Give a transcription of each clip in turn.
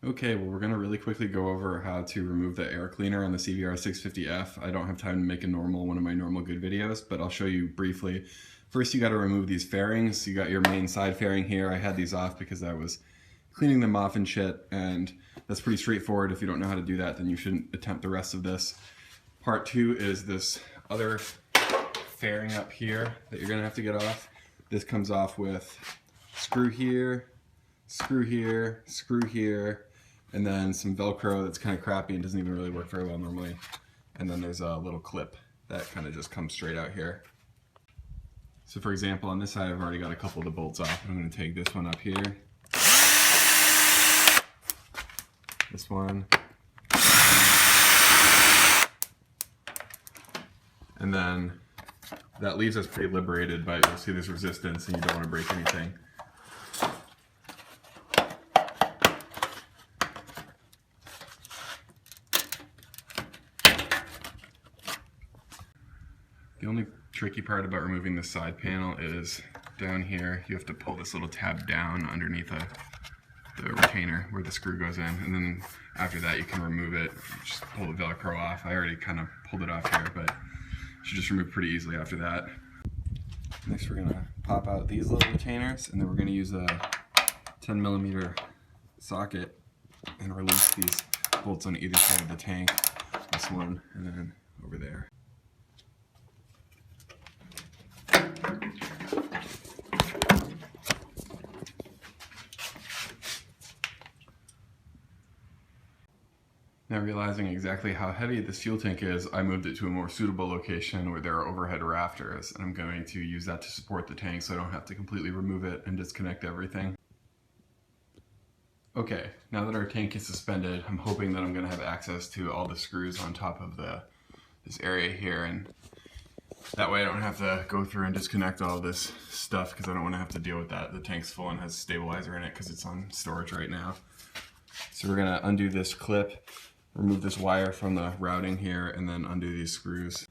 Okay, well we're going to really quickly go over how to remove the air cleaner on the CBR650F. I don't have time to make one of my normal good videos, but I'll show you briefly. First you got to remove these fairings. You got your main side fairing here. I had these off because I was cleaning them off and shit, and that's pretty straightforward. If you don't know how to do that, then you shouldn't attempt the rest of this. Part two is this other fairing up here that you're going to have to get off. This comes off with screw here, screw here, screw here, and then some Velcro that's kind of crappy and doesn't even really work very well normally. And then there's a little clip that kind of just comes straight out here. So for example, on this side I've already got a couple of the bolts off. I'm going to take this one up here, this one, and then that leaves us pretty liberated, but you'll see there's resistance and you don't want to break anything. The only tricky part about removing the side panel is down here you have to pull this little tab down underneath the retainer where the screw goes in, and then after that you can remove it. Just pull the Velcro off. I already kind of pulled it off here, but you should just remove pretty easily after that. Next we're going to pop out these little retainers, and then we're going to use a 10mm socket and release these bolts on either side of the tank. This one and then over there. Now realizing exactly how heavy this fuel tank is, I moved it to a more suitable location where there are overhead rafters, and I'm going to use that to support the tank so I don't have to completely remove it and disconnect everything. Okay, now that our tank is suspended, I'm hoping that I'm going to have access to all the screws on top of this area here, and that way I don't have to go through and disconnect all this stuff because I don't want to have to deal with that. The tank's full and has a stabilizer in it because it's on storage right now. So we're going to undo this clip, remove this wire from the routing here, and then undo these screws.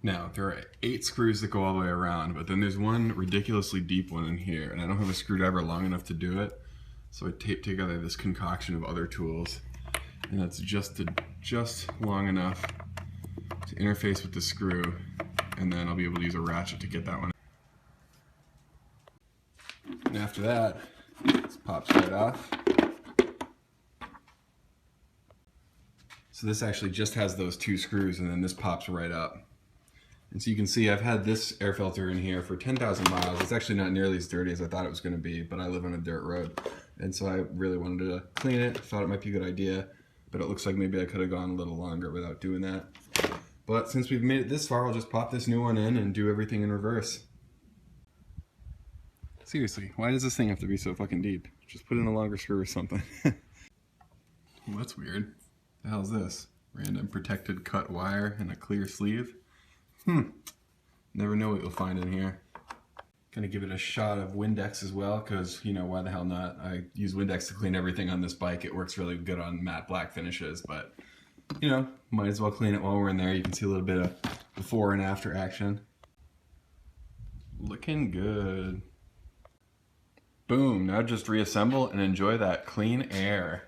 Now, there are 8 screws that go all the way around, but then there's one ridiculously deep one in here, and I don't have a screwdriver long enough to do it, so I taped together this concoction of other tools, and that's just long enough to interface with the screw, and then I'll be able to use a ratchet to get that one. And after that, this pops right off. So this actually just has those 2 screws, and then this pops right up. And so you can see I've had this air filter in here for 10,000 miles. It's actually not nearly as dirty as I thought it was going to be, but I live on a dirt road. And so I really wanted to clean it. Thought it might be a good idea, but it looks like maybe I could have gone a little longer without doing that. But since we've made it this far, I'll just pop this new one in and do everything in reverse. Seriously, why does this thing have to be so fucking deep? Just put in a longer screw or something. Well, that's weird. The hell's this? Random protected cut wire and a clear sleeve? Never know what you'll find in here. Gonna give it a shot of Windex as well, because, you know, why the hell not? I use Windex to clean everything on this bike. It works really good on matte black finishes, but, you know, might as well clean it while we're in there. You can see a little bit of before and after action. Looking good. Boom, now just reassemble and enjoy that clean air.